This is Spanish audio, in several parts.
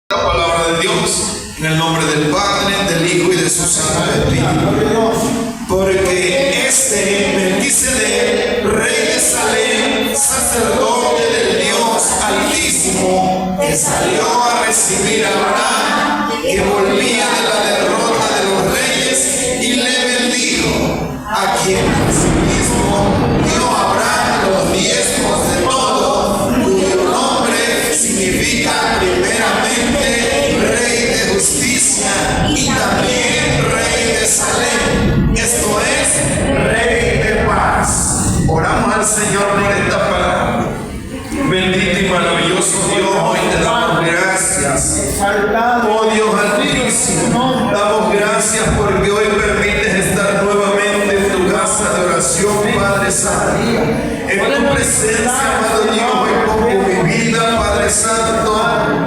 La palabra de Dios, en el nombre del Padre, del Hijo y de su Santo Espíritu. Porque Melquisedec, rey de Salem, sacerdote del Dios Altísimo, que salió a recibir a Abraham, que volvía de la derrota de los reyes, y le bendijo, a quien asimismo dio a Abraham los diezmos de todo, cuyo nombre significa primeramente Rey de Justicia y también Rey de Salem, esto es, Rey de Paz. Oramos al Señor por esta palabra. Bendito y maravilloso Dios, hoy te damos gracias. Oh Dios altísimo, damos gracias porque hoy permites estar nuevamente en tu casa de oración, Padre Santo. En tu presencia, amado Dios, hoy pongo mi vida, Padre Santo.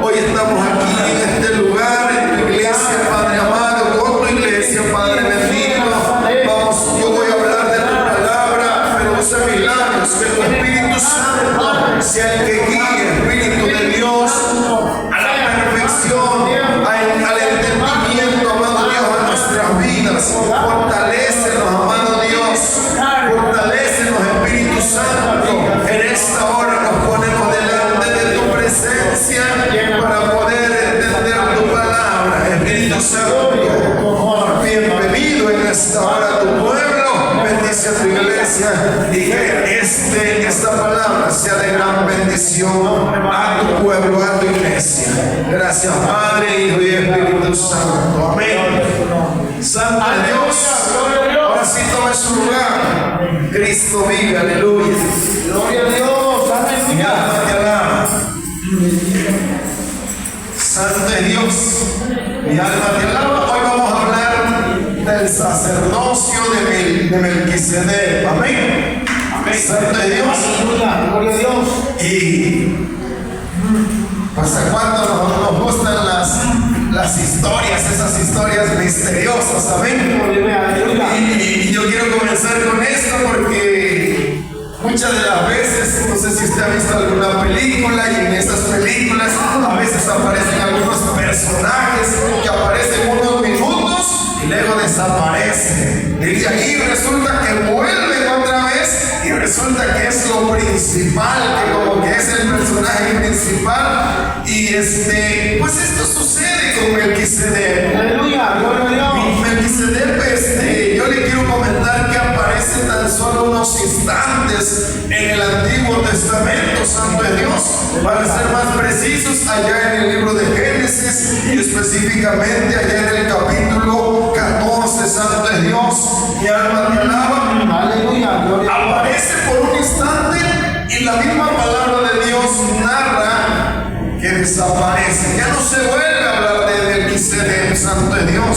Hoy estamos aquí en este lugar, en tu iglesia, Padre amado, con tu iglesia, Padre bendito. Vamos, yo voy a hablar de tu palabra, pero usa mis labios, que tu Espíritu Santo sea el que guíe, Espíritu de Dios, a la perfección, al entendimiento, amado Dios, a nuestras vidas. Fortalécenos, amado Dios, fortalécenos, Espíritu Santo. En esta hora nos ponemos delante de tu presencia para poder entender tu palabra, Espíritu Santo. Bienvenido en esta hora a tu pueblo, bendice a tu iglesia y que esta palabra sea de gran bendición a tu pueblo, a tu iglesia. Gracias, Padre, Hijo y Espíritu Santo. Amén. Santo Dios, ahora sí tome su lugar. Cristo vive, aleluya. Gloria a Dios, amén. Mi alma te alaba. Santo es Dios, mi alma te alaba. Hoy vamos a hablar del sacerdocio de Melquisedec. Amén. Amén. Santo es Dios. Gloria a Dios. Y pues a cuánto nos gustan las historias, esas historias misteriosas. Amén. Y yo quiero comenzar con esto porque muchas de las veces, no sé si usted ha visto alguna película, y en esas películas a veces aparecen algunos personajes que aparecen unos minutos y luego desaparecen. Y de ahí resulta que vuelven otra vez y resulta que es lo principal, que como que es el personaje principal. Y pues esto sucede con Melquisedec. Aleluya, gloria a Dios. Melquisedec, yo le quiero comentar que aparece tan solo unos instantes en el Antiguo Testamento, Santo de Dios, para ser más precisos, allá en el libro de Génesis y específicamente allá en el capítulo 14, Santo de Dios, mi alma te alaba. Aleluya, gloria. Aparece por un instante y la misma palabra de Dios narra que desaparece. Ya no se vuelve a hablar de Melquisedec, Santo de Dios.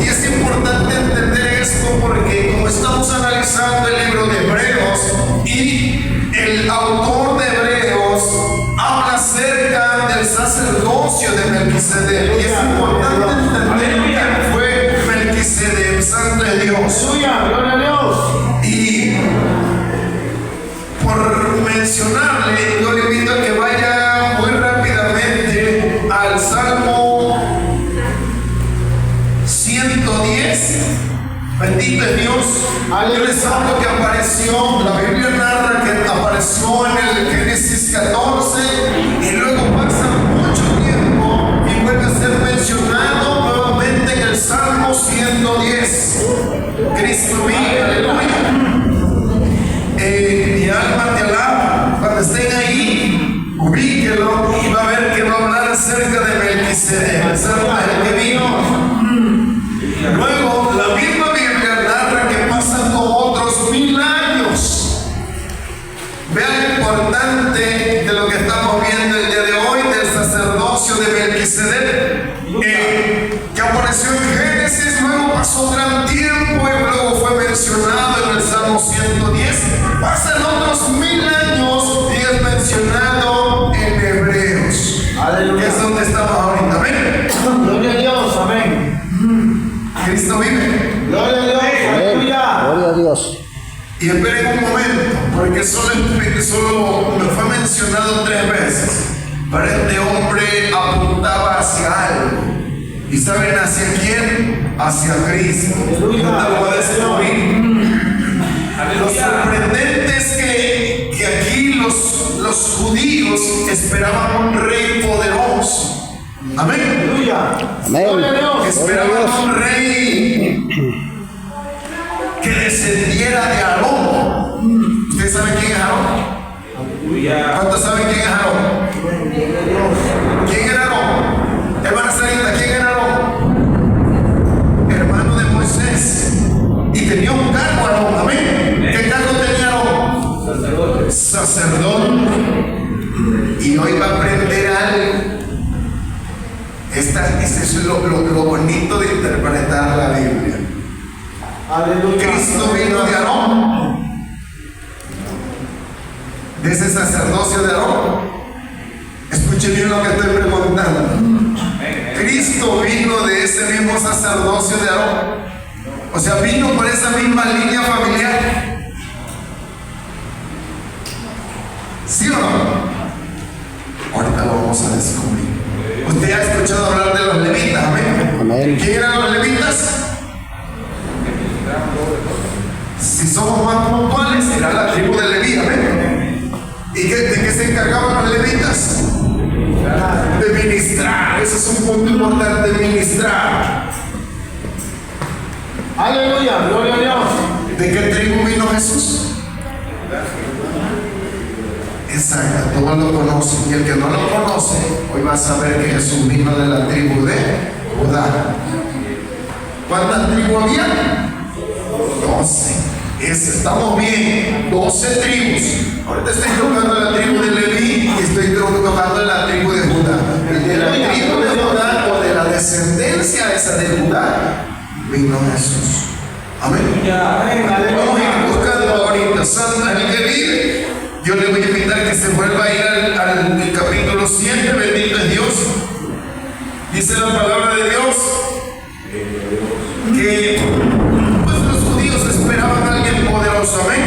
Y es importante entender esto porque como estamos analizando el libro de Hebreos y el autor de Hebreos habla acerca del sacerdocio de Melquisedec, y es importante entender quién fue Melquisedec, Santo de Dios. Gloria a Dios. Y por mencionarle, yo le invito a que vaya muy rápidamente al Salmo 110. Bendito es Dios. Aquel santo que apareció, la Biblia narra que apareció en el Génesis 14 y luego pasa mucho tiempo y vuelve a ser mencionado nuevamente en el Salmo 110. Cristo vive, aleluya. Mi alma te alaba. Cuando estén ahí, ubíquelo y va a ver que va a hablar acerca de Melquisedec, el santo del que vino. Luego, la misma Biblia narra que pasan como otros 1000 años. Vean lo importante de lo que estamos viendo el día de hoy, del sacerdocio de Melquisedec, que apareció en Génesis, luego pasó gran tiempo y luego fue mencionado en el Salmo 110. Pasan otros 1000 años y es mencionado en Hebreos. Aleluya. Es donde estamos ahorita. Amén. Gloria a Dios. Amén. Cristo vive. Gloria a Dios. Aleluya. Gloria a Dios. Y esperen un momento, porque solo me fue mencionado 3 veces. Pero este hombre apuntaba hacia algo. ¿Y saben hacia quién? Hacia Cristo. No te lo voy a descubrir. Lo sorprendente es que aquí los judíos esperaban un rey poderoso. Amén. Amén. Esperaban un rey que descendiera de Aarón. ¿Ustedes saben quién es Aarón? ¿Cuántos saben quién es Aarón? ¿Quién era Aarón? Hermana Sarita, ¿quién era Aarón? Hermano de Moisés. Y tenía un cargo Aarón. Amén. ¿Qué cargo tenía Aarón? Sacerdote. Y hoy va a aprender algo. Este es lo bonito de interpretar la Biblia. Cristo vino de Aarón, de ese sacerdocio de Aarón. Escuchen bien lo que estoy preguntando. Cristo vino de ese mismo sacerdocio de Aarón. O sea, vino por esa misma línea familiar. ¿Sí o no? Ahorita lo vamos a descubrir. Usted ha escuchado hablar de los levitas, amén. ¿Quién eran los levitas? Si somos más puntuales, era la tribu de Leví, amén. ¿Y de qué se encargaban los levitas? De ministrar. Ese es un punto importante, ministrar. Aleluya, gloria a Dios. ¿De qué tribu vino Jesús? Exacto, todos lo conocen. Y el que no lo conoce, hoy va a saber que Jesús vino de la tribu de Judá. ¿Cuántas tribus había? 12. Estamos bien, 12 tribus. Ahorita estoy tocando la tribu de Leví y estoy tocando la tribu de Judá. El de la tribu de Judá o de la descendencia esa de Judá vino Jesús. Amén. Vamos a ir buscando ahorita. Santa, el que vive, yo le voy a invitar que se vuelva a ir al capítulo 7. Bendito es Dios. Dice la palabra de Dios que los judíos esperaban a alguien poderoso, amén,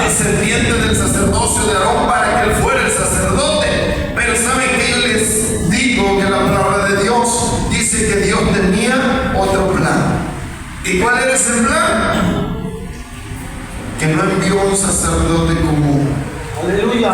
descendiente del sacerdocio de Aarón para que él fuera el sacerdote. Pero saben que yo les digo que la palabra de Dios dice que Dios tenía otro plan. ¿Y cuál era ese plan? Que no envió un sacerdote común. Aleluya.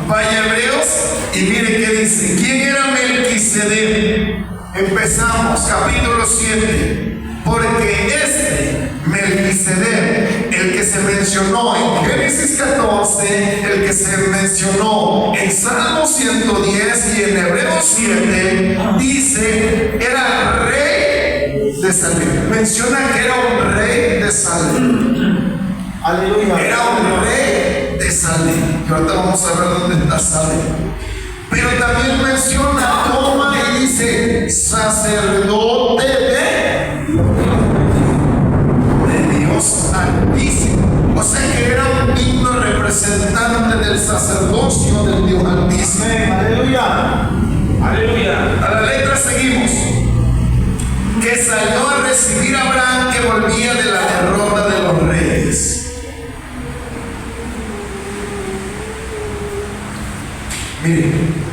Vaya a Hebreos y mire qué dice. ¿Quién era Melquisedec? Empezamos capítulo 7. Porque este Melquisedec, el que se mencionó en Génesis 14, el que se mencionó en Salmo 110 y en Hebreos 7, dice, era rey de Salem. Menciona que era un rey de Salem. Aleluya. Era un rey de Salem. Y ahorita vamos a ver dónde está Salem. Pero también menciona, toma y dice, sacerdote de Dios Altísimo. O sea que era un digno representante del sacerdocio del Dios Altísimo. Aleluya. Aleluya. A la letra seguimos. Que salió a recibir a Abraham que volvía de la derrota de los reyes. Miren,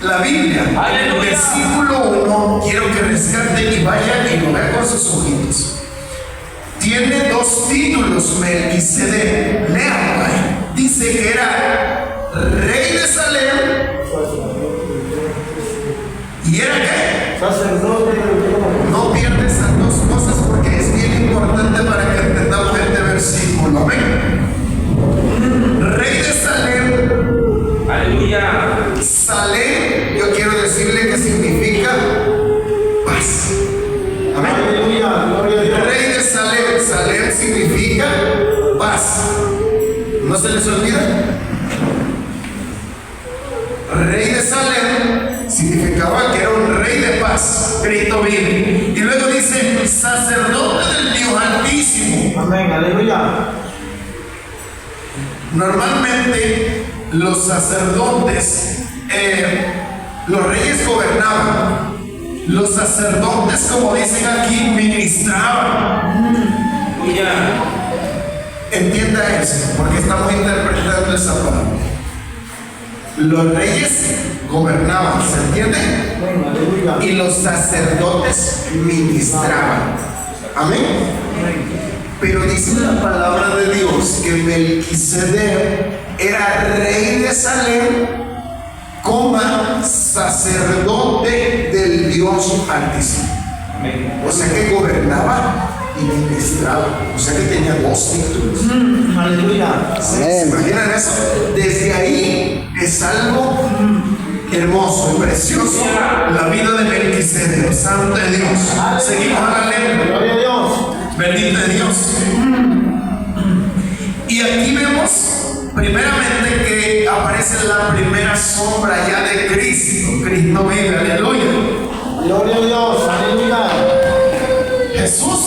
la Biblia, en el versículo 1, quiero que rescaten y vayan y lo vean con sus ojitos. Tiene dos títulos, Melquisedec. Lean ahí. Dice que era rey de Salem. ¿Y era qué? Sacerdote del Dios. No pierdes esas dos cosas porque es bien importante para que entendamos este versículo. Amén. Rey de Salem. Aleluya. Salem, yo quiero decirle que significa paz. Amén. Aleluya, gloria a Dios. Rey de Salem. Salem significa paz. ¿No se les olvida? Rey de Salem significaba que era un rey de paz. Cristo vino. Y luego dice sacerdote del Dios Altísimo. Amén, aleluya. Normalmente los sacerdotes, los reyes gobernaban. Los sacerdotes, como dicen aquí, ministraban. Entienda eso, porque estamos interpretando esa palabra. Los reyes gobernaban, ¿se entiende? Amén. Aleluya. Y los sacerdotes ministraban. Amén. Pero dice la palabra de Dios que Melquisedec era rey de Salem, sacerdote del Dios Altísimo. O sea que gobernaba y ministraba. O sea que tenía dos títulos. Aleluya. ¿Se imaginan eso? Desde ahí es algo hermoso y precioso la vida de Melquisedec, santo de Dios. Seguimos a la ley. Gloria a Dios. Bendito de Dios. Y aquí vemos primeramente que aparece la primera sombra ya de Cristo. Cristo vive, aleluya. Gloria a Dios. Aleluya. Jesús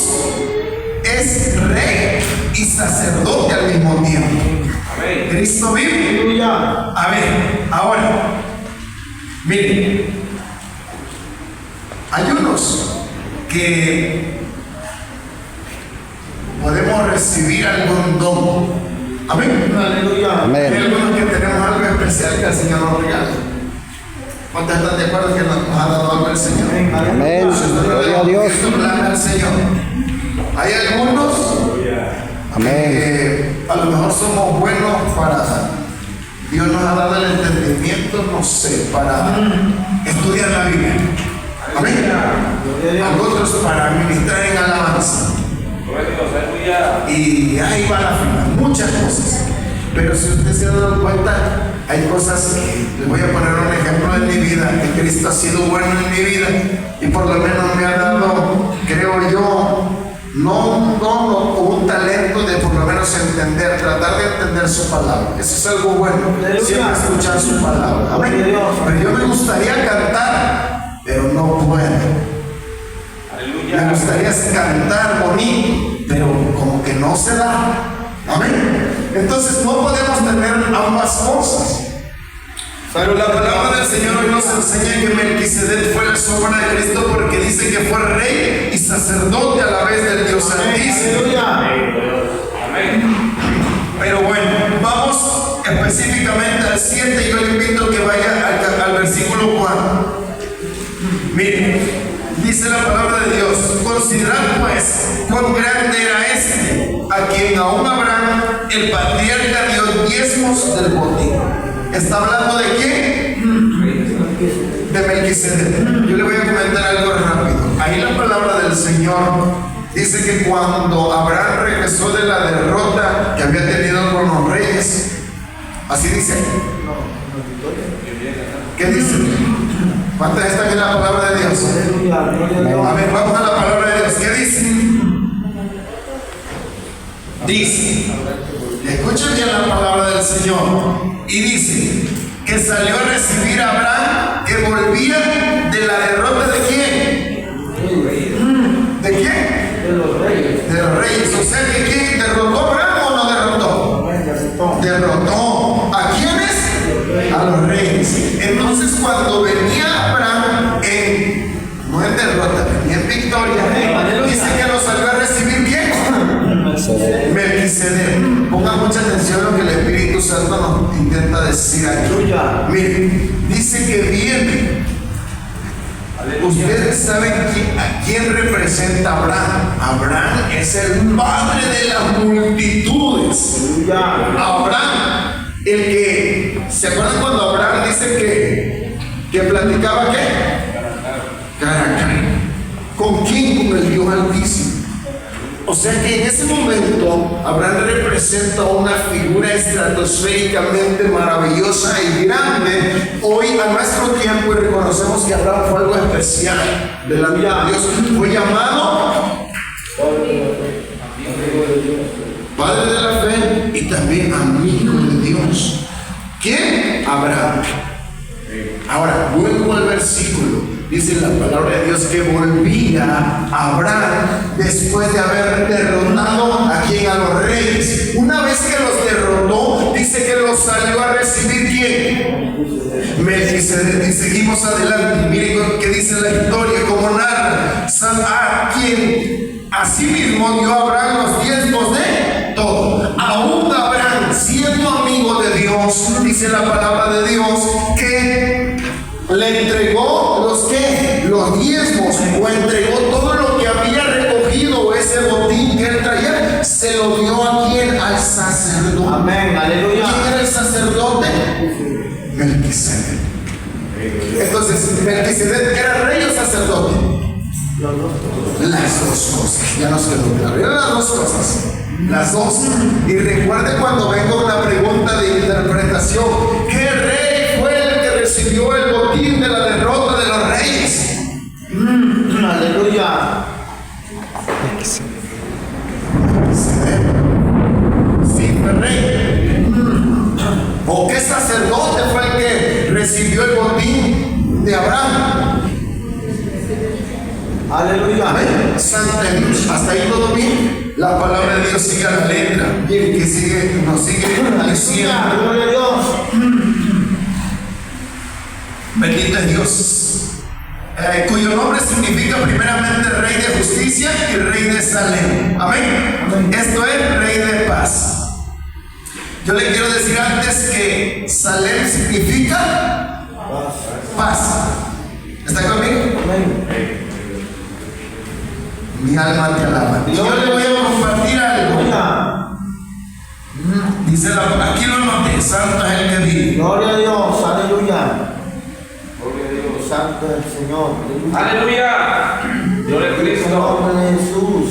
es rey y sacerdote al mismo tiempo. Cristo vive. Aleluya. A ver, ahora, miren, hay unos que podemos recibir algún don. Amén. Aleluya. Hay algunos que tenemos algo especial que el Señor nos regala. ¿Cuántos están de acuerdo que nos ha dado algo el Señor? Amén. Gloria a Dios. Esto habla al Señor. Hay algunos que a lo mejor somos buenos para, Dios nos ha dado el entendimiento, no sé, para estudiar la Biblia. Amén. Otros para ministrar en alabanza. Y ahí va la fila, muchas cosas. Pero si usted se ha dado cuenta, hay cosas que, les voy a poner un ejemplo de mi vida, que Cristo ha sido bueno en mi vida y por lo menos me ha dado, creo yo, no un don o un talento de por lo menos entender, tratar de entender su palabra. Eso es algo bueno, siempre escuchar su palabra. Amén. Pero yo me gustaría cantar, pero no puedo. Me gustaría cantar bonito, pero como que no se da. Amén. Entonces no podemos tener ambas cosas. Pero la palabra del Señor hoy nos enseña que Melquisedec fue la sombra de Cristo porque dice que fue rey y sacerdote a la vez del Dios Altísimo. Pero bueno, vamos específicamente al 7. Yo le invito a que vaya al versículo 4. Miren, dice la palabra de Dios: considerad pues cuán grande era este, a quien aún Abraham, el patriarca, dio diezmos del botín. ¿Está hablando de quién? De Melquisedec. Yo le voy a comentar algo rápido. Ahí la palabra del Señor dice que cuando Abraham regresó de la derrota que había tenido con los reyes, así dice. ¿Qué dice? ¿Cuántas están en la palabra de Dios? A ver, vamos a la palabra de Dios. ¿Qué dice? Dice, escuchen bien la palabra del Señor. Y dice que salió a recibir a Abraham, que volvía de la derrota de quién. ¿De quién? De los reyes. De los reyes. O sea que ¿quién derrotó a Abraham o no derrotó? Derrotó. ¿A quiénes? A los reyes. Entonces cuando venía Abraham no en derrota, venía en victoria, dice que lo salió a recibir ¿quién? Melquisedec. Pongan mucha atención a lo que el Espíritu Santo nos intenta decir aquí. Miren, dice que viene. Ustedes saben a quién representa Abraham. Abraham es el padre de las multitudes. Abraham, el que, ¿se acuerdan cuando Abraham dice que platicaba qué? Cara a cara. ¿Con quién? Con el Dios Altísimo. O sea que en ese momento Abraham representa una figura estratosféricamente maravillosa y grande. Hoy a nuestro tiempo y reconocemos que Abraham fue algo especial de la vida de Dios. Fue llamado Padre de la fe y también amigo de Dios. ¿Quién? Abraham. Ahora, vuelvo al versículo. Dice la palabra de Dios que volvía Abraham después de haber derrotado a quien, a los reyes. Una vez que los derrotó, dice que los salió a recibir ¿quién? Melquisedec. Y seguimos adelante. Miren qué dice la historia, como narra. A quien asimismo dio a Abraham los diezmos de todo. Aún Abraham, siendo amigo de Dios, dice la palabra de Dios, le entregó los diezmos, o entregó todo lo que había recogido, ese botín que él traía, se lo dio a quién, al sacerdote. Amén, aleluya. ¿Quién era el sacerdote? Melquisedec. Entonces, Melquisedec era rey o sacerdote. Las dos cosas, ya nos quedó claro. Eran las dos cosas, las dos. Y recuerde cuando venga una pregunta de interpretación, ¿qué rey fue el que recibió el botín de la derrota de los reyes? Aleluya. Sí, fue rey. ¿O qué sacerdote fue el que recibió el botín de Abraham? Aleluya. Amén. Santa Dios. Hasta ahí todo bien. La palabra de Dios sigue a la letra. Y el que sigue, nos sigue diciendo. Gloria a Dios. Bendito es Dios. Cuyo nombre significa primeramente Rey de Justicia y Rey de Salem. Amén. Esto es Rey de Paz. Yo le quiero decir antes que Salem significa paz. ¿Está conmigo? Amén. Mi alma te alaba. Y yo le voy a compartir algo. Dice aquí lo anoté, santo es el que vive. Gloria a Dios, aleluya. Gloria a Dios, santo es el Señor. Aleluya. Gloria a Cristo. Nombre de Jesús.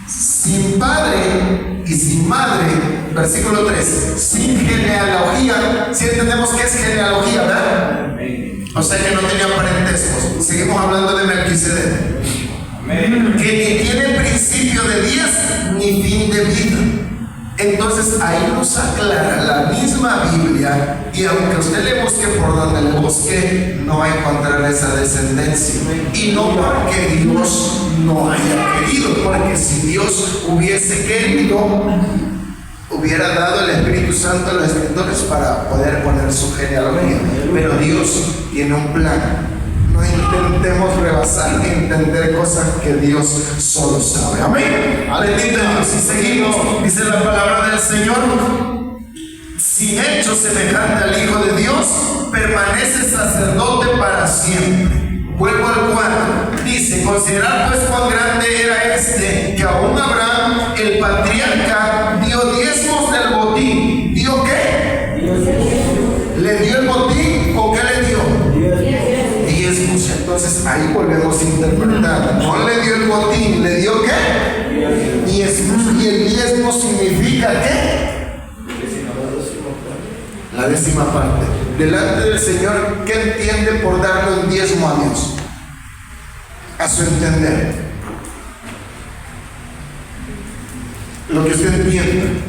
Sin padre y sin madre, versículo 3, sin genealogía. Si entendemos qué es genealogía, ¿verdad? O sea que no tenía parentescos. Seguimos hablando de Melquisedec. Que ni tiene principio de días ni fin de vida. Entonces ahí nos aclara la misma Biblia, y aunque usted le busque por donde le busque, no va a encontrar esa descendencia. Y no porque Dios no haya querido, porque si Dios hubiese querido, hubiera dado el Espíritu Santo a los escritores para poder poner su genealogía. Pero Dios tiene un plan. No intentemos rebasar ni entender cosas que Dios solo sabe. Amén. Bendito Dios. Y seguimos. Dice la palabra del Señor: sin hecho semejante al Hijo de Dios, permanece sacerdote para siempre. Vuelvo al 4. Dice: considerad pues cuán grande era este, que aún Abraham, el patriarca, dio diezmos del botín. ¿Dio qué? ¿Le dio el botín o qué le dio? Diezmos. Entonces ahí volvemos a interpretar. No le dio el botín, ¿le dio qué? Diezmos. ¿Y el diezmo significa qué? La décima parte. Delante del Señor, ¿qué entiende por darle un diezmo a Dios? A su entender. Lo que usted entiende.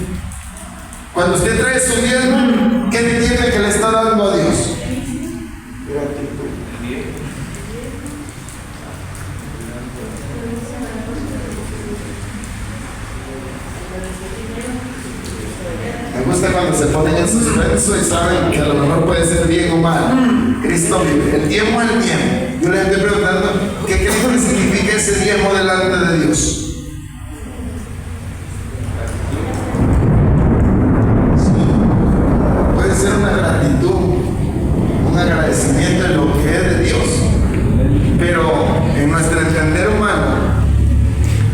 Cuando usted trae su diezmo, ¿qué entiende que le está dando a Dios? Me gusta cuando se ponen en suspenso y saben que a lo mejor puede ser bien o mal. Cristo vive. El tiempo es el tiempo. Yo les estoy preguntando, ¿qué creen que significa ese diezmo delante de Dios? Sí. Puede ser una gratitud, un agradecimiento en lo que es de Dios. Pero en nuestro entender humano,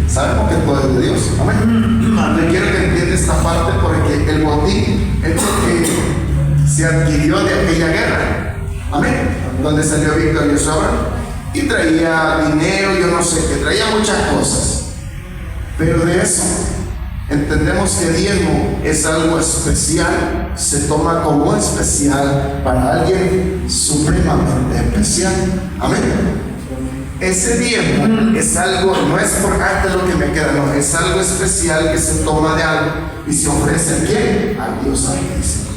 sabemos que todo es de Dios. Amén. Yo quiero que entienda esta parte, porque el botín es lo que se adquirió de aquella guerra. Amén. Donde salió victorioso Abraham. Y traía dinero, yo no sé qué, traía muchas cosas. Pero de eso entendemos que diezmo es algo especial, se toma como especial para alguien supremamente especial. Amén. Ese diezmo es algo, no es por acto lo que me queda, no, es algo especial que se toma de algo y se ofrece a quién, a Dios Altísimo.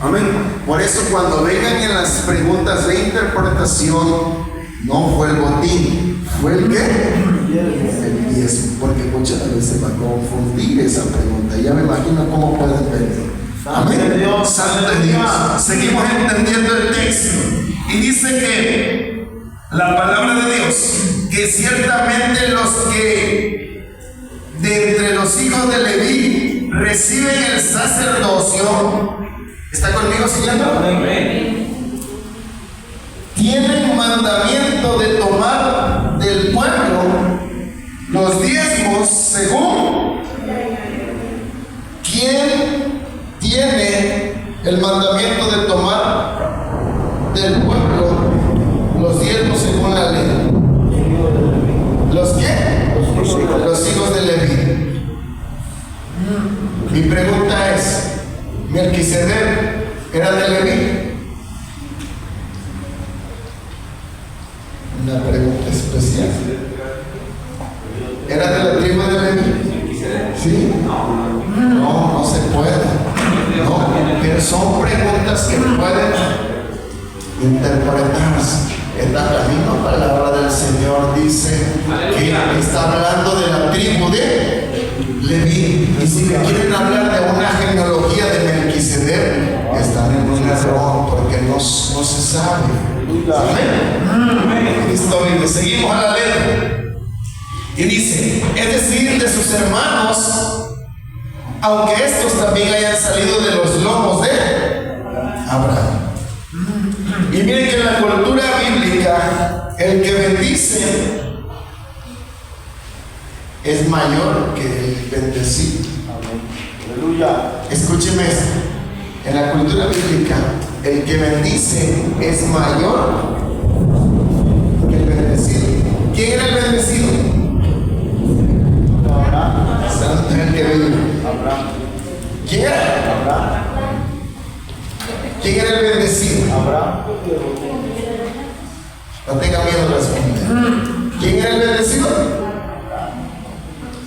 Amén. Por eso cuando vengan en las preguntas de interpretación, no fue el botín, fue el qué, el diezmo, porque muchas veces va a confundir esa pregunta. Ya me imagino cómo pueden venir. Amén. Santo es Dios. Seguimos entendiendo el texto y dice que la palabra de Dios, que ciertamente los que de entre los hijos de Leví reciben el sacerdocio, ¿está conmigo, siguiendo? tienen mandamiento de tomar del pueblo los diezmos según. ¿Quién tiene el mandamiento de tomar del pueblo los diezmos según la ley? ¿Los qué? Los hijos de Leví. Mi pregunta es, ¿Melquisedec era de Leví? Una pregunta especial. ¿Era de la tribu de Leví? ¿Sí? No se puede. No, pero son preguntas que pueden interpretarse. La misma palabra del Señor dice que está hablando de la tribu de Leví. Y si me quieren hablar de una genealogía de Melquisedec, están en un error porque no se sabe. Amén. Cristo vive. Seguimos a la letra. Y dice, es decir, de sus hermanos, aunque estos también hayan salido de los lomos de Abraham. Y miren que en la cultura bíblica, el que bendice es mayor que el bendecido. Aleluya. Escúcheme esto. En la cultura bíblica, el que bendice es mayor que el bendecido. ¿Quién era el bendecido? Abraham. Santo es el que vive. Abraham. ¿Quién era? Abraham. ¿Quién era el bendecido? Abraham. No tenga miedo de responder. ¿Quién era el bendecido?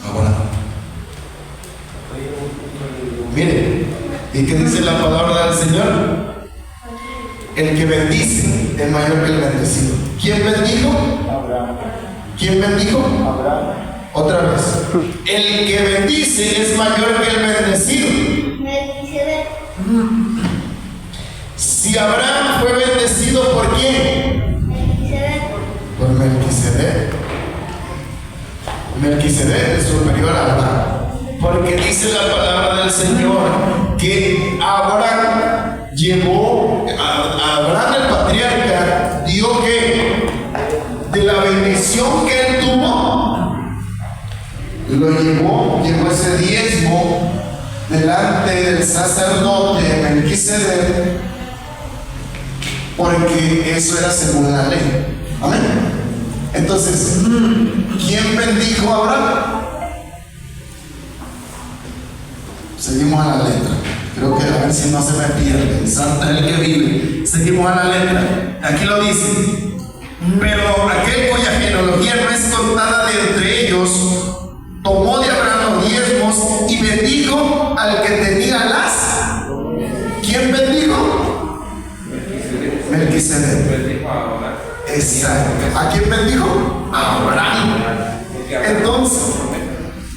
Abraham. Miren, ¿y qué dice la palabra del Señor? El que bendice es mayor que el bendecido. ¿Quién bendijo? Abraham. ¿Quién bendijo? Abraham. Otra vez. El que bendice es mayor que el bendecido. Si Abraham fue bendecido, ¿por quién? Por Melquisedec. Melquisedec es superior a Abraham. Porque dice la palabra del Señor que Abraham llevó, a Abraham el patriarca, dio que de la bendición que él tuvo, lo llevó ese diezmo delante del sacerdote Melquisedec, porque eso era según la ley. Amén. Entonces, ¿quién bendijo a Abraham? Seguimos a la letra. Creo que a ver si no se me pierde. Santa es el que vive. Seguimos a la letra. Aquí lo dice. Pero aquel cuya genealogía no es contada de entre ellos, tomó de Abraham los diezmos y bendijo al que tenía las. ¿Quién bendijo? Melquisedec. Exacto. ¿A quién bendijo? A Abraham. Entonces,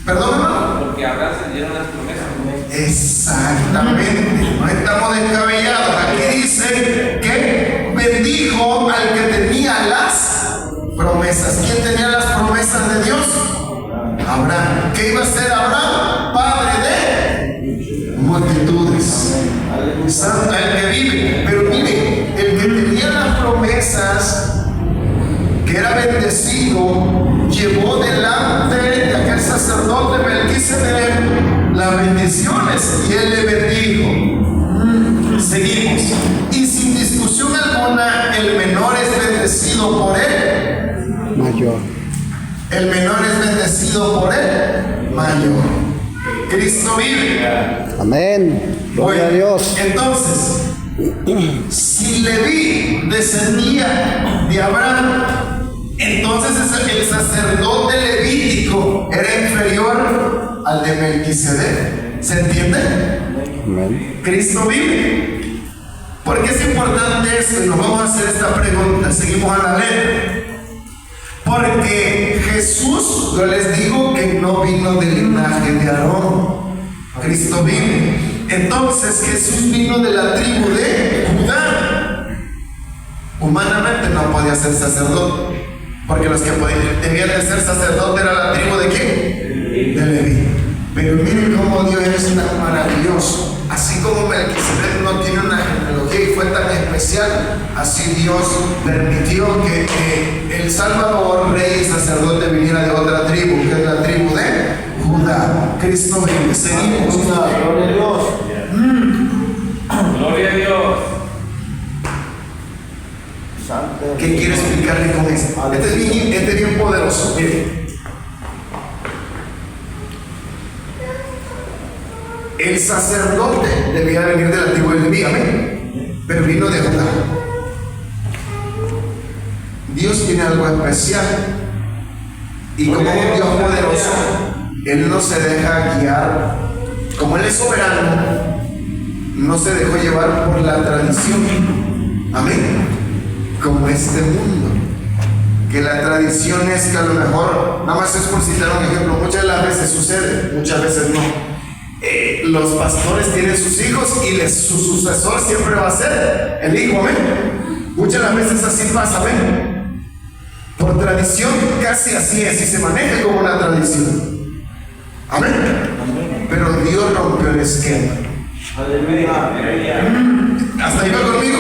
perdón, hermano. Porque a Abraham se dieron las promesas. Exactamente, no estamos descabellados. Aquí dice que bendijo al que tenía las promesas. ¿Quién tenía las promesas de Dios? Abraham. ¿Qué iba a ser Abraham? Padre de multitudes. Santo es el que vive. Pero mire, el que tenía las promesas, que era bendecido, llevó delante de aquel sacerdote Melquisedec las bendiciones y él le bendijo. Seguimos. Y sin discusión alguna, el menor es bendecido por él. Mayor. El menor es bendecido por él. Mayor. Cristo vive. Amén. Gloria a Dios. Entonces, si Leví descendía de Abraham, entonces el sacerdote levítico era inferior al de Melquisedec. ¿Se entiende? Amén. Cristo vive. ¿Por qué es importante esto? Y nos vamos a hacer esta pregunta. Seguimos a la letra. Porque Jesús, yo les digo que no vino del linaje de Aarón. Cristo vive. Entonces Jesús vino de la tribu de Judá. Humanamente no podía ser sacerdote, porque los que debían de ser sacerdote era la tribu de quién? De Leví. Pero miren cómo Dios es tan maravilloso. Así como Melquisedec no tiene una genealogía qué fue tan especial. Así Dios permitió que el Salvador, rey y sacerdote, viniera de otra tribu, que es la tribu de Judá. Cristo vive. Seguimos. Gloria a Dios. Gloria a Dios. Santo. ¿Qué quiere explicarle con esto? Este es bien poderoso. Mire. El sacerdote debía venir de la tribu de Leví, amén, pero vino de Judá. Dios tiene algo especial y como es un Dios poderoso, Él no se deja guiar. Como Él es soberano, no se dejó llevar por la tradición, amén, como este mundo, que la tradición es que a lo mejor, nada más es por citar un ejemplo, muchas de las veces sucede, muchas veces no. Los pastores tienen sus hijos y su sucesor siempre va a ser el hijo, amén. Muchas de las veces así pasa, amén. Por tradición, casi así es, y se maneja como una tradición, amén. Pero Dios rompió el esquema. Aleluya. ¿Hasta ahí va conmigo?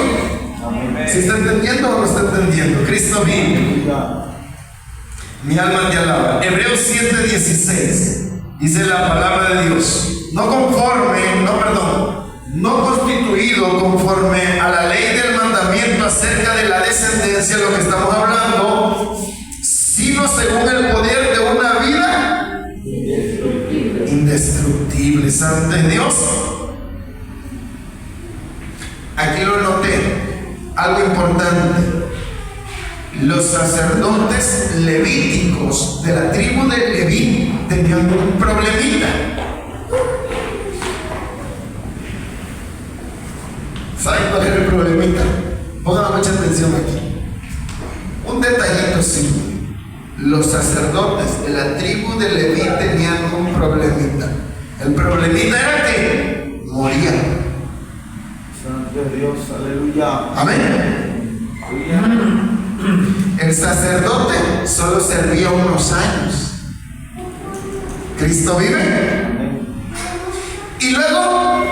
¿Si está entendiendo o no está entendiendo? Cristo vive. Mi alma te alaba. Hebreos 7:16 dice la palabra de Dios. No constituido conforme a la ley del mandamiento acerca de la descendencia, lo que estamos hablando, sino según el poder de una vida indestructible. Santo es Dios. Aquí lo noté, algo importante. Los sacerdotes levíticos de la tribu de Leví tenían un problemita. ¿Saben cuál era el problemita? Pongan mucha atención aquí. Un detallito simple. Los sacerdotes de la tribu de Leví tenían un problemita. El problemita era que morían. Santo es Dios. Aleluya. Amén. El sacerdote solo servía unos años. Cristo vive. Y luego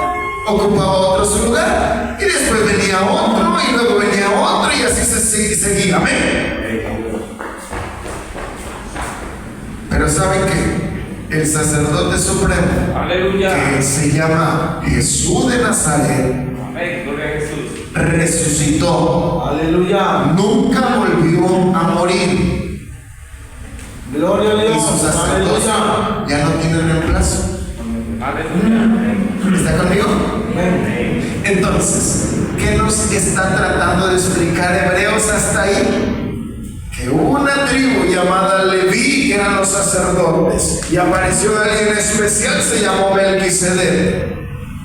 ocupaba otro su lugar. Y después venía otro, y luego venía otro, y así se seguía. Amén. Pero ¿saben qué? El sacerdote supremo, Aleluya. que se llama Jesús de Nazaret, Amén. Gloria a Jesús. resucitó. Aleluya. Nunca volvió a morir. Gloria a Y Dios. su sacerdocio Aleluya. ya no tiene reemplazo. Aleluya. ¿Está conmigo? Amén. Entonces, ¿qué nos está tratando de explicar Hebreos hasta ahí? Que hubo una tribu llamada Leví, que eran los sacerdotes, y apareció alguien especial, se llamó Melquisedec.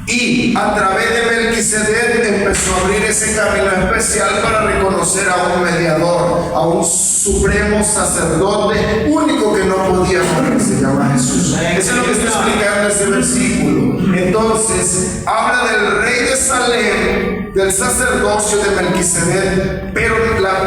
Y a través de Melquisedec empezó a abrir ese camino especial para reconocer a un mediador, a un supremo sacerdote único que no podía morir, se llama Jesús. Eso es lo que está explicando ese versículo. Entonces, habla del rey de Salem, del sacerdocio de Melquisedec, pero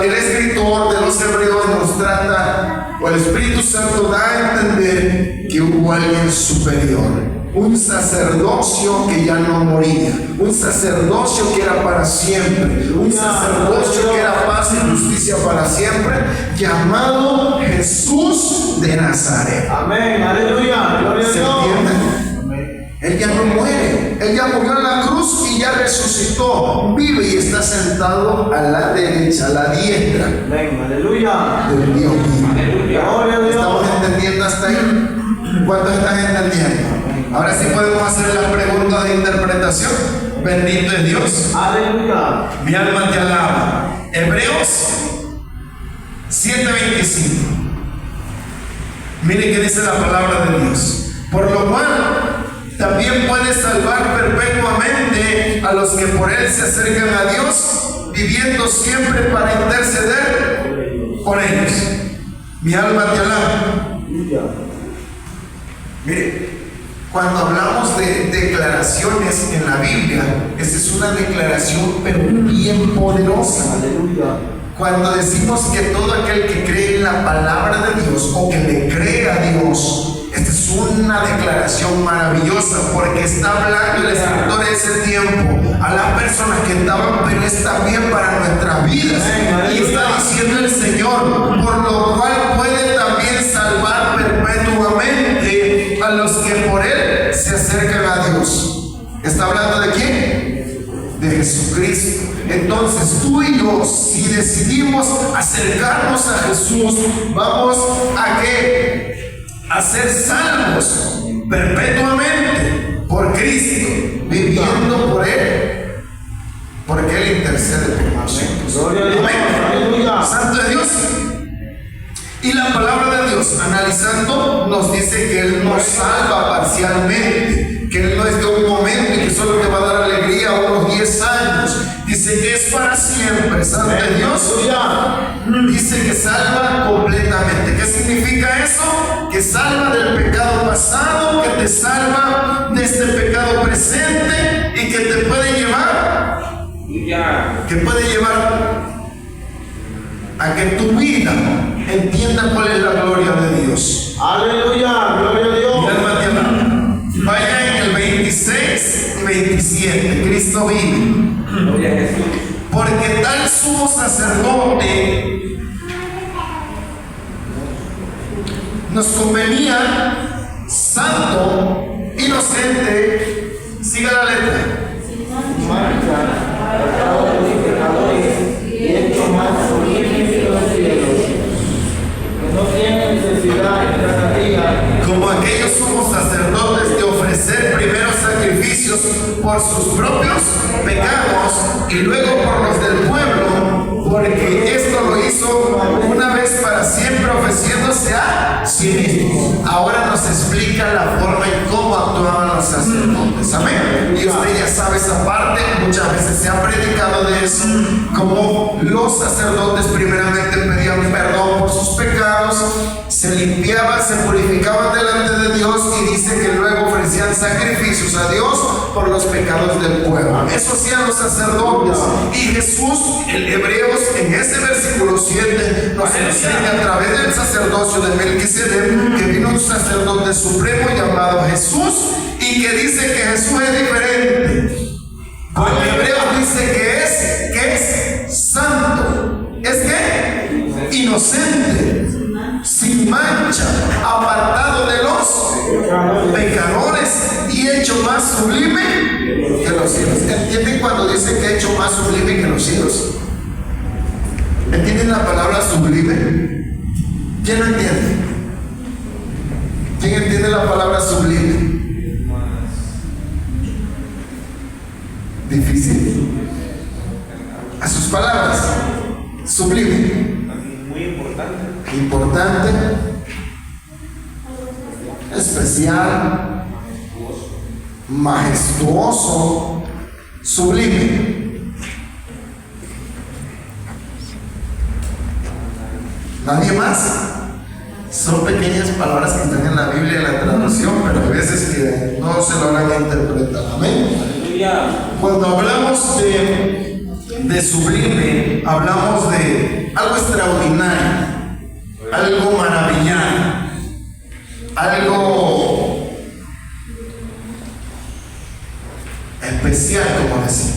el escritor de los Hebreos nos trata, o el Espíritu Santo da a entender que hubo alguien superior. Un sacerdocio que ya no moría, un sacerdocio que era para siempre, un sacerdocio que era paz y justicia para siempre, llamado Jesús de Nazaret. Amén. Aleluya. Gloria a ¿Se Dios. entiende? Él ya no muere, Él ya murió en la cruz y ya resucitó, vive y está sentado a la derecha, a la diestra Amén. Aleluya. del Dios vivo. Gloria a Dios. ¿Estamos entendiendo hasta ahí? ¿Cuántos están entendiendo? Ahora sí podemos hacer las preguntas de interpretación. Bendito es Dios. Aleluya. Mi alma te alaba. Hebreos 7:25. Mire que dice la palabra de Dios. Por lo cual también puede salvar perpetuamente a los que por él se acercan a Dios, viviendo siempre para interceder por ellos. Mi alma te alaba. Aleluya. Mire, cuando hablamos de declaraciones en la Biblia, esa es una declaración pero bien poderosa. Aleluya. Cuando decimos que todo aquel que cree en la palabra de Dios o que le cree a Dios Esta es una declaración maravillosa porque está hablando el escritor de ese tiempo a las personas que estaban, pero es también para nuestras vidas. Y está diciendo el Señor, por lo cual puede también salvar perpetuamente a los que por Él se acercan a Dios. ¿Está hablando de quién? De Jesucristo. Entonces tú y yo, si decidimos acercarnos a Jesús, vamos a ¿qué? A ser salvos perpetuamente por Cristo, viviendo por Él, porque Él intercede por nosotros. Amén. Santo de Dios. Y la palabra de Dios, analizando, nos dice que Él nos salva parcialmente, que Él no es de un momento y que solo te va a dar alegría unos 10 años. Dice que es para siempre. Santo de Dios. Dice que salva completamente. ¿Qué significa eso? Que salva del pecado pasado, que te salva de este pecado presente y que te puede llevar, a que tu vida entienda cuál es la gloria de Dios. Aleluya, gloria a Dios. Vaya en el 26 y 27, Cristo vive. Gloria a Jesús. Porque tal sumo sacerdote nos convenía, santo, inocente, siga la letra, no tiene necesidad de cada como aquellos sumos sacerdotes, de ofrecer primero sacrificios por sus propios pecados y luego por los del pueblo, porque esto lo hizo una vez para siempre, ofreciéndose a sí mismo. Ahora nos explica la forma en cómo actuaban los sacerdotes. Amén. Y usted ya sabe esa parte, muchas veces se ha predicado de eso, como los sacerdotes primeramente pedían perdón por sus pecados, se limpiaban, se purificaban delante de Dios y dice que luego ofrecían sacrificios a Dios por los pecados del pueblo. Eso hacían los sacerdotes. Y Jesús, en Hebreos, en ese versículo 7, nos enseña a través del sacerdocio de Melquisedec que vino un sacerdote supremo llamado Jesús y que dice que Jesús es diferente. Porque Hebreos dice que es santo, es que inocente, sin mancha, apartado de los pecadores y hecho más sublime que los cielos. ¿Entienden cuando dice que hecho más sublime que los cielos? ¿Entienden la palabra sublime? ¿Quién lo entiende? ¿Quién entiende la palabra sublime? Difícil. A sus palabras, sublime. Muy importante. Importante, especial, majestuoso, sublime. ¿Nadie más? Son pequeñas palabras que están en la Biblia, en la traducción, pero hay veces que no se logran interpretar. Amén. Cuando hablamos de sublime, hablamos de algo extraordinario, algo maravillado, algo especial, como decía.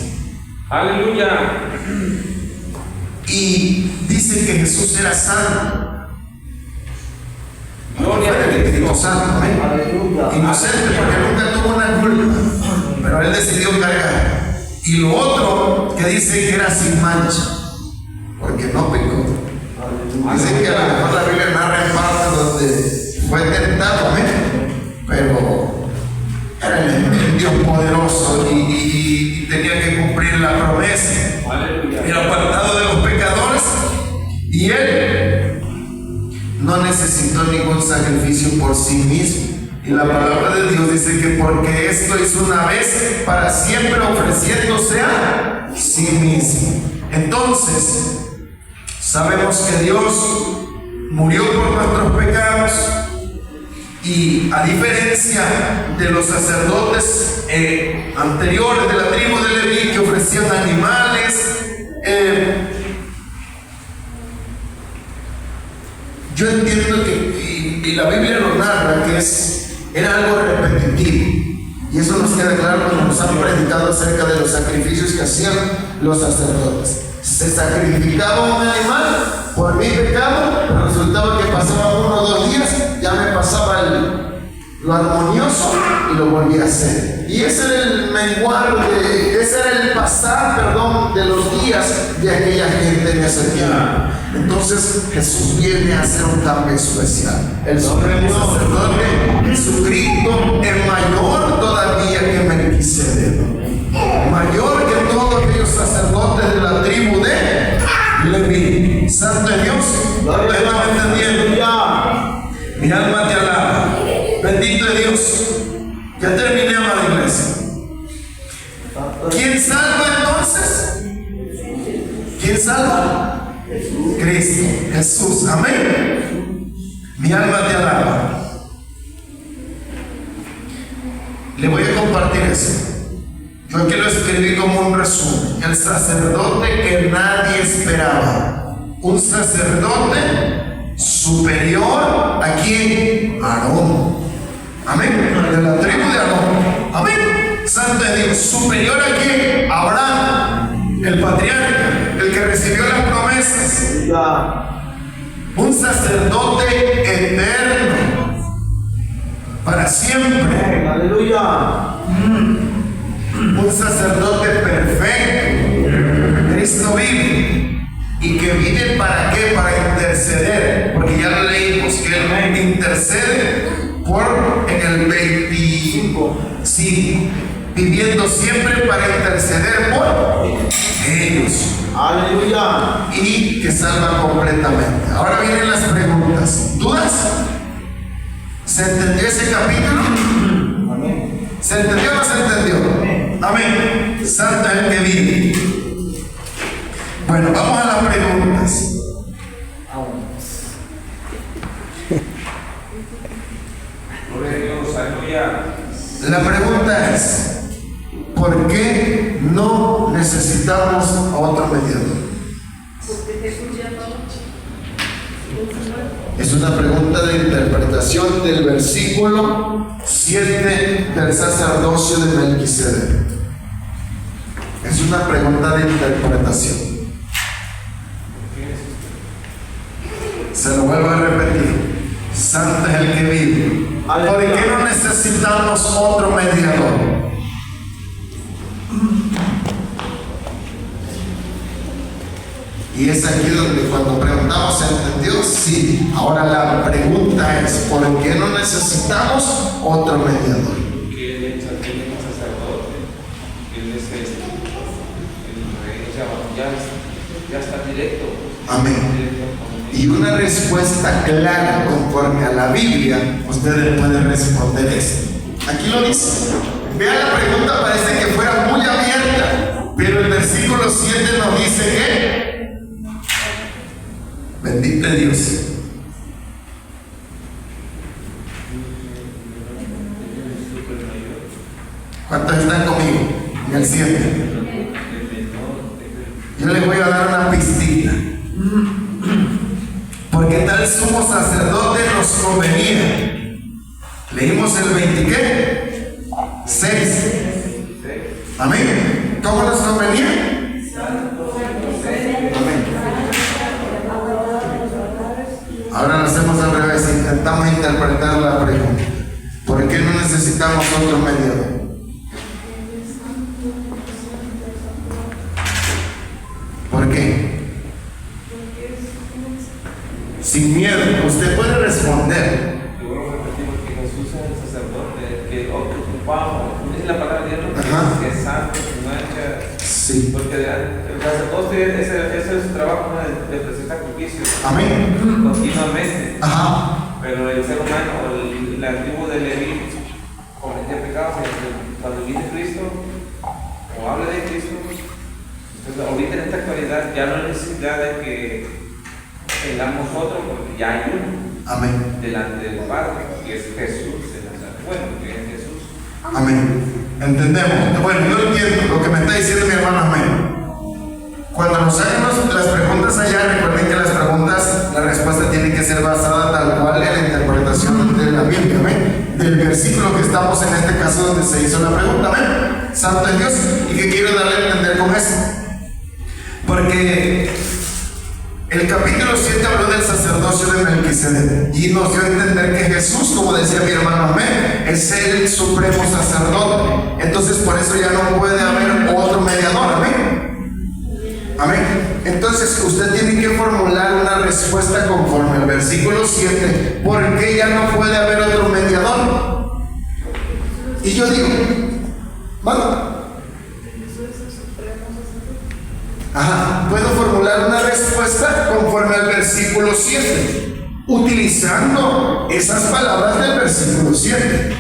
Aleluya. Y dice que Jesús era santo. Gloria a Fue el Espíritu Dios. Santo, amén. Inocente, porque nunca tuvo una culpa, pero él decidió cargar. Y lo otro que dice que era sin mancha, porque no pecó. Dicen que a lo mejor la Biblia narra en parte donde fue tentado, amén, pero era el Dios poderoso y tenía que cumplir la promesa. Aleluya. Era apartado de los pecadores y él no necesitó ningún sacrificio por sí mismo. Y la palabra de Dios dice que porque esto hizo una vez para siempre, ofreciéndose a sí mismo. Entonces, sabemos que Dios murió por nuestros pecados y a diferencia de los sacerdotes anteriores de la tribu de Leví que ofrecían animales, yo entiendo y la Biblia lo narra que era algo repetitivo. Y eso nos queda claro cuando nos han predicado acerca de los sacrificios que hacían los sacerdotes. Se sacrificaba un animal por mi pecado, pero resultaba que pasaba 1 o 2 días, ya me pasaba lo armonioso y lo volví a hacer. Y ese era el menguar, ese era el pasar, de los días de aquella gente en ese tiempo. Entonces Jesús viene a hacer un cambio especial. El supremo sacerdote Jesucristo es mayor todavía que Melquisedec, mayor que todos aquellos sacerdotes de la tribu de Leví. Santo es Dios, ¿lo están entendiendo? Mi alma te alaba. Bendito es Dios. Ya terminé, amada iglesia. ¿Quién salva entonces? ¿Quién salva? Cristo, Jesús. Amén. Mi alma te alaba. Le voy a compartir eso. Yo aquí lo escribí como un resumen. El sacerdote que nadie esperaba. Un sacerdote superior a quién? Aarón. Amén. De la tribu de Aarón. Amén. Santo de Dios. Superior a quién? Abraham, el patriarca, el que recibió las promesas. Un sacerdote eterno para siempre. Aleluya. Un sacerdote perfecto. Cristo vive. ¿Y que vive para qué? Para interceder. Porque ya lo leímos que Él intercede en el 25, viviendo siempre para interceder por ellos. Aleluya. Y que salva completamente. Ahora vienen las preguntas. ¿Dudas? ¿Se entendió ese capítulo? Amén. ¿Se entendió o no se entendió? Amén. Santo es el que vive. Bueno, vamos a las preguntas. Gloria a Dios, aleluya. La pregunta es, ¿por qué no necesitamos a otro mediador? Es una pregunta de interpretación del versículo 7 del sacerdocio de Melquisedec. Es una pregunta de interpretación. Se lo vuelvo a repetir. Santo es el que vive. ¿Por qué no necesitamos otro mediador? Y es aquí donde cuando preguntamos, ¿se entendió? Sí. Ahora la pregunta es, ¿por qué no necesitamos otro mediador? Que Él es el sacerdote, Él es el rey, ya está directo. Amén. Y una respuesta clara conforme a la Biblia, ustedes pueden responder esto. Aquí lo dice. Vean, la pregunta parece que fuera muy abierta, pero el versículo 7 nos dice que bendito es Dios. ¿Cuántos están conmigo? En el 7. Yo les voy a dar una pistita. Porque tal sumo sacerdote nos convenía. Leímos el 20, ¿qué? 6. Amén. ¿Cómo nos convenía? Amén. Ahora lo hacemos al revés. Intentamos interpretar la pregunta. ¿Por qué no necesitamos otro mediador? ¿Por qué? Sin miedo, usted puede responder. Yo vuelvo a repetir porque Jesús es el sacerdote, que ocupamos, es la palabra de Dios, que es santo, sin mancha. Sí. Porque el sacerdote, ese es su trabajo de presentar sacrificios. Amén. Continuamente. Ajá. Pero el ser humano, la tribu de Leví, cometía pecados. Cuando viene Cristo, o habla de Cristo, entonces ahorita en esta actualidad ya no hay necesidad de que tengamos otro, porque ya hay uno. Amén. Delante del Padre, que es Jesús de Nazaret. Bueno, que es Jesús. Amén. ¿Entendemos? Bueno, yo entiendo lo que me está diciendo mi hermano. Amén. Cuando nos hagan las preguntas allá, recuerden que las preguntas, la respuesta tiene que ser basada entonces se hizo la pregunta, amén. Santo es Dios. ¿Y qué quiero darle a entender con eso? Porque el capítulo 7 habló del sacerdocio de Melquisedec y nos dio a entender que Jesús, como decía mi hermano amén, es el supremo sacerdote. Entonces por eso ya no puede haber otro mediador, amén. Amén. Entonces usted tiene que formular una respuesta conforme al versículo 7. ¿Por qué ya no puede haber otro mediador? Y yo digo, bueno, puedo formular una respuesta conforme al versículo 7, utilizando esas palabras del versículo 7.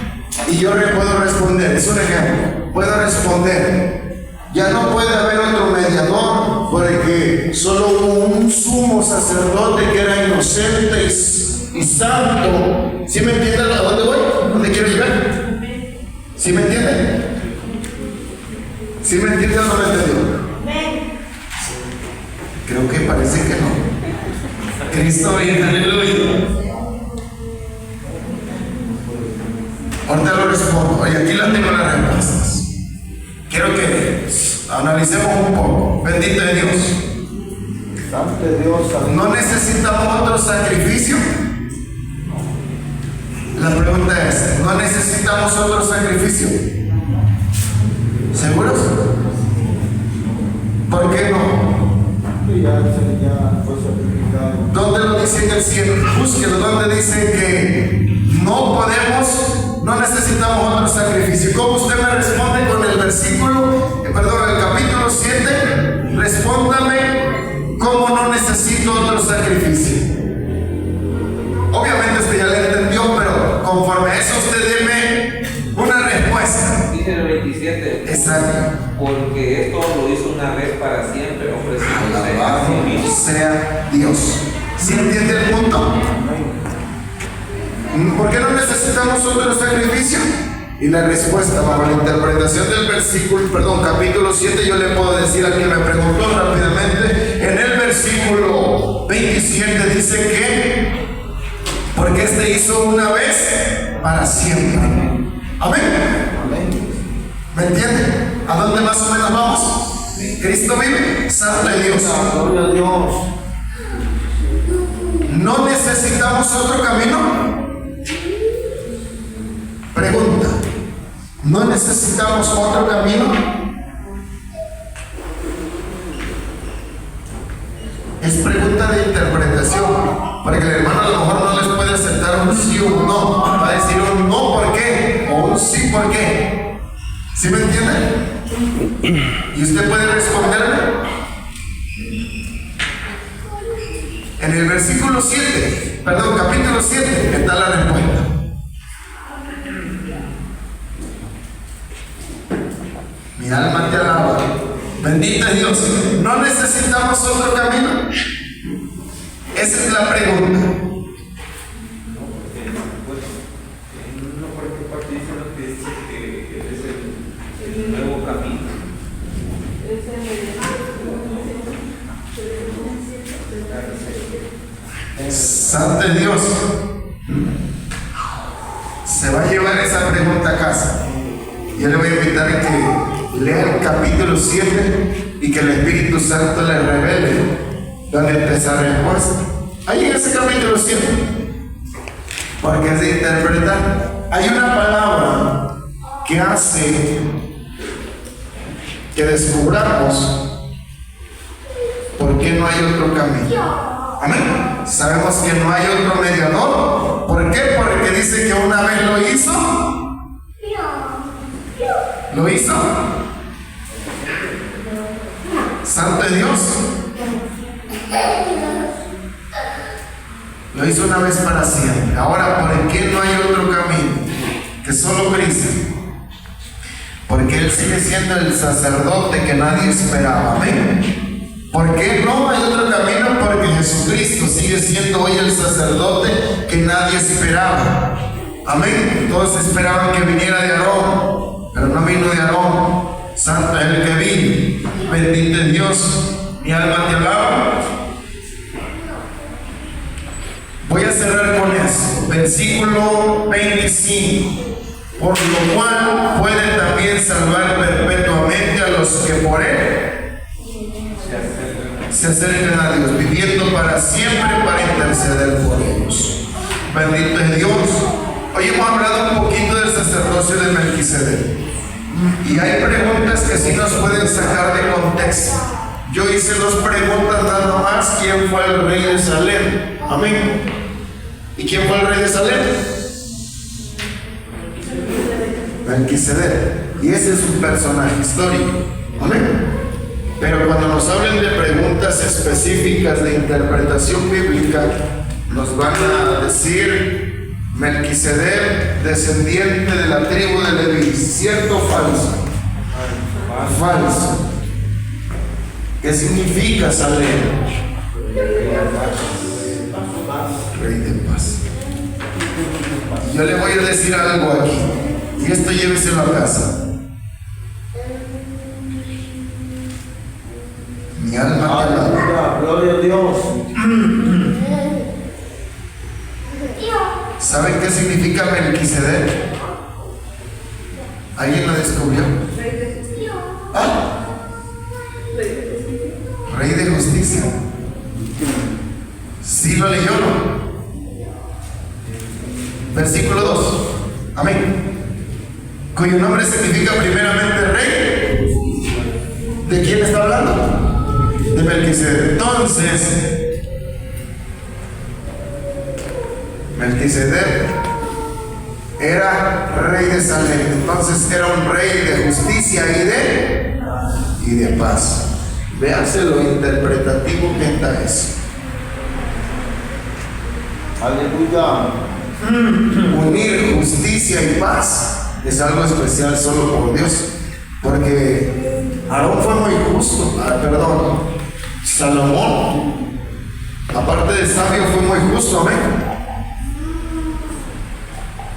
Y yo le puedo responder, es un ejemplo, puedo responder, ya no puede haber otro mediador, porque solo hubo un sumo sacerdote que era inocente y santo. ¿Sí me entienden a dónde voy? ¿Dónde quiero llegar? ¿Sí me entienden? ¿Sí me entienden o no me entendió? Creo que parece que no. Cristo viene, aleluya. Ahorita lo respondo. Oye, aquí las tengo las respuestas. Quiero que analicemos un poco. Bendito es Dios. Santo es Dios. ¿No necesitamos otro sacrificio? La pregunta es, ¿no necesitamos otro sacrificio? ¿Seguros? ¿Por qué no? Ya fue sacrificado. ¿Dónde lo dice en el cielo? Búsquelo, donde dice que no necesitamos otro sacrificio. ¿Cómo usted me responde con el versículo, el capítulo 7? Respóndame, ¿cómo no necesito otro sacrificio? Obviamente usted ya le entendió, pero conforme a eso usted deme una respuesta. Dice el 27. Exacto. Porque esto lo hizo una vez para siempre, ofreciéndose a sí mismo. Sea Dios. ¿Sí entiende el punto? ¿Por qué no necesitamos otro sacrificio? Y la respuesta, bajo la interpretación del capítulo 7, yo le puedo decir a quien me preguntó rápidamente, en el versículo 27 dice que, porque este hizo una vez para siempre. Amén. ¿Me entiende? ¿A dónde más o menos vamos? Cristo vive, santo es Dios. Gloria a Dios. ¿No necesitamos otro camino? Pregunta, ¿no necesitamos otro camino? Es pregunta de interpretación, porque el hermano a lo mejor no les puede aceptar un sí o un no, va a decir un no, ¿por qué? O un sí, ¿por qué? ¿Sí me entienden? Y usted puede responderme. En el versículo 7, capítulo 7, está la respuesta. Mi alma te alaba. Bendito es Dios. ¿No necesitamos otro camino? Esa es la pregunta. No, porque parte dice lo que dice que es el nuevo camino. Santo es Dios. Se va a llevar esa pregunta a casa. Yo le voy a invitar a que lea el capítulo 7 y que el Espíritu Santo le revele dónde está esa respuesta. Ahí en ese capítulo 7. Porque es de interpretar. Hay una palabra que hace que descubramos por qué no hay otro camino. Amén. Sabemos que no hay otro mediador. ¿Por qué? Porque dice que una vez lo hizo. ¿Lo hizo? Santo es Dios. Lo hizo una vez para siempre. Ahora, ¿por qué no hay otro camino? Que solo Cristo. Porque Él sigue siendo el sacerdote que nadie esperaba. Amén. ¿Por qué no hay otro camino? Porque Jesucristo sigue siendo hoy el sacerdote que nadie esperaba. Amén. Todos esperaban que viniera de Aarón, pero no vino de Aarón. Santo es el que vino. Bendito es Dios. Mi alma te alaba. Voy a cerrar con eso. Versículo 25. por lo cual puede también salvar perpetuamente a los que por él se acercan a Dios, viviendo para siempre para interceder por ellos. Bendito es Dios. Hoy hemos hablado un poquito del sacerdocio de Melquisedec. Y hay preguntas que sí nos pueden sacar de contexto. Yo hice 2 preguntas nada más. ¿Quién fue el rey de Salem? Amén. ¿Y quién fue el rey de Salem? Melquisedec. Y ese es un personaje histórico. Amén. Pero cuando nos hablen de preguntas específicas de interpretación bíblica, nos van a decir Melquisedec, descendiente de la tribu de Leví. ¿Cierto o falso? Falso. ¿Qué significa Salem? Rey de paz. Yo le voy a decir algo aquí, y esto lléveselo a casa. Mi alma te alaba. Aleluya, gloria a Dios. ¿Saben qué significa Melquisedec? ¿Alguien lo descubrió? ¿Ah? Rey de justicia. ¿Sí lo leyó, no? Versículo 2. Amén. Cuyo nombre significa primeramente rey. ¿De quién está hablando? De Melquisedec. Entonces, Melquisedec era rey de Salem. Entonces era un rey de justicia y de paz. Véanse lo interpretativo que está eso. Aleluya. Unir justicia y paz es algo especial solo por Dios. Porque Aarón fue muy justo. Salomón, aparte de sabio, fue muy justo. Amén.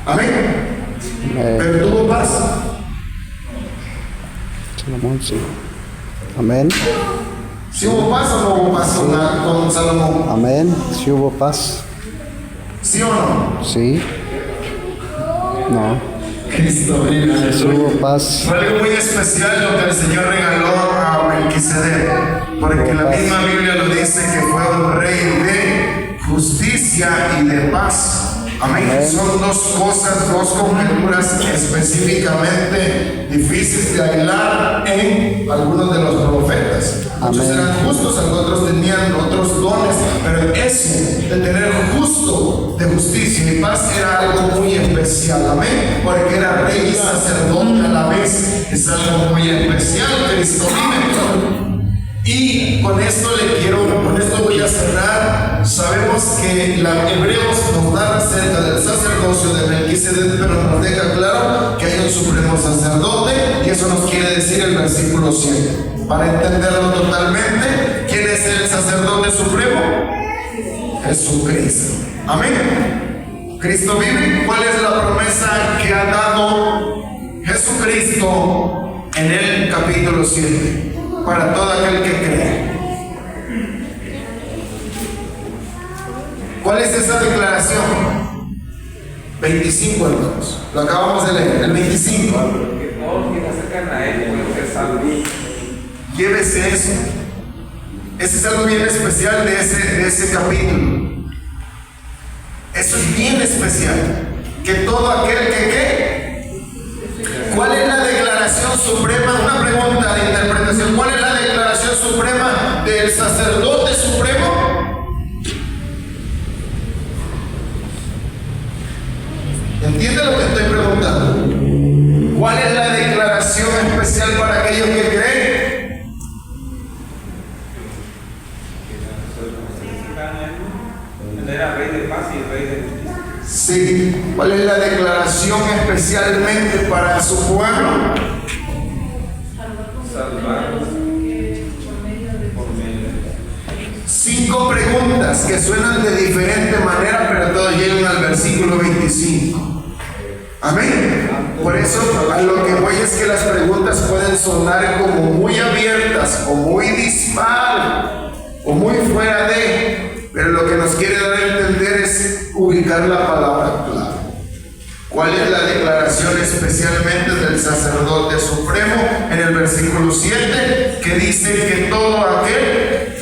Amén. Pero tuvo paz. Salomón, sí. Amén. ¿Sí hubo paz o no hubo paz con Salomón? Amén. Sí hubo paz. ¿Sí o no? Sí. No. Cristo vive. Sí hubo paz. Fue algo muy especial lo que el Señor regaló a Melquisedec, porque la misma Biblia lo dice que fue un rey de justicia y de paz. Amén. Son 2 cosas, 2 conjeturas específicamente difíciles de aislar en algunos de los profetas. Muchos eran justos, otros tenían otros dones, pero eso de tener justo, de justicia y paz era algo muy especial. Amén. Porque era rey y sacerdote a la vez. Es algo muy especial. Cristo vive. Y con esto voy a cerrar. Sabemos que Hebreos nos da acerca del sacerdocio de Melquisedec, pero nos deja claro que hay un supremo sacerdote, y eso nos quiere decir el versículo 7. Para entenderlo totalmente, ¿quién es el sacerdote supremo? Jesucristo. Amén. Cristo vive. ¿Cuál es la promesa que ha dado Jesucristo en el capítulo 7? Para todo aquel que cree. ¿Cuál es esa declaración? 25, hermanos. Lo acabamos de leer. El 25. Que todos que se acercan a él pueden ser salvos. Llévese eso. Ese es algo bien especial de ese capítulo. Eso es bien especial. Que todo aquel que ¿cuál es la declaración suprema? Una pregunta de interpretación. ¿Cuál es la declaración suprema del sacerdote supremo? ¿Entiende lo que estoy preguntando? ¿Cuál es la declaración especial para aquellos que creen? Él era rey de paz y rey de justicia. Sí. ¿Cuál es la declaración especialmente para su pueblo? Salvarlos por medio de 5 preguntas que suenan de diferente manera, pero todos llegan al versículo 25. Amén. Por eso a lo que voy es que las preguntas pueden sonar como muy abiertas o muy dispar o muy fuera de, pero lo que nos quiere dar a entender es ubicar la palabra clave. ¿Cuál es la declaración especialmente del sacerdote supremo en el versículo 7? Que dice que todo aquel,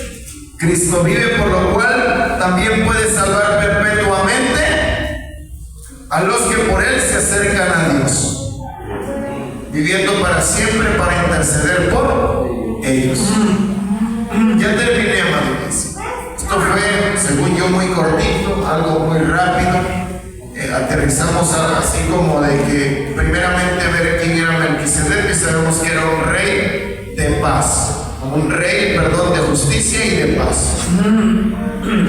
Cristo vive, por lo cual también puede salvar perpetuamente a los que por él se acercan a Dios, viviendo para siempre para interceder por ellos. Ya terminé, amados. Esto fue, según yo, muy cortito, algo muy rápido. Aterrizamos así como de que primeramente ver quién era Melquisedec, que sabemos que era un rey de paz, un rey, perdón, de justicia y de paz.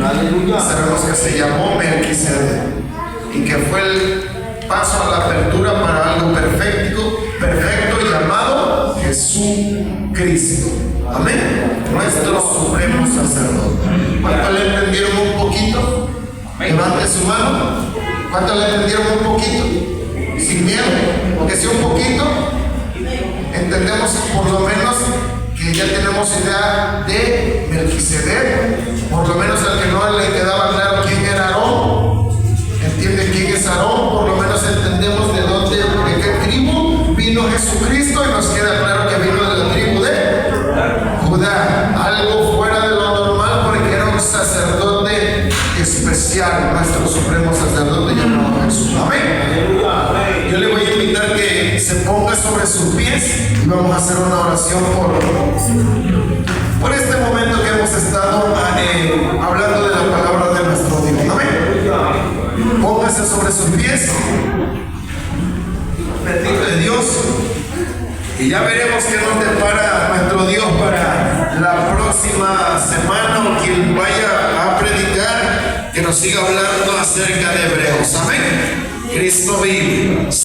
Aleluya. Sabemos que se llamó Melquisedec y que fue el paso a la apertura para algo perfecto llamado Jesucristo. Amén. Nuestro supremo sacerdote. ¿Cuánto le entendieron un poquito? Levante su mano. ¿Cuánto le entendieron un poquito? Sin miedo. Porque si un poquito, entendemos por lo menos que ya tenemos idea de Melquisedec. Por lo menos al que no le quedaba claro quién era Aarón, entiende quién es Aarón. Por lo menos entendemos de dónde, de qué tribu vino Jesucristo, y nos queda claro que vino de la tribu de Judá. Algo fuera de lo normal, porque era un sacerdote especial, nuestro supremo sacerdote llamado Jesús. Amén. Yo le voy a invitar que se ponga sobre sus pies y vamos a hacer una oración por este momento que hemos estado hablando de la palabra de nuestro Dios. Amén. Póngase sobre sus pies. Bendito de Dios. Y ya veremos qué nos depara nuestro Dios para la próxima semana, o quien vaya a predicar, que nos siga hablando acerca de Hebreos. Amén. Cristo vive.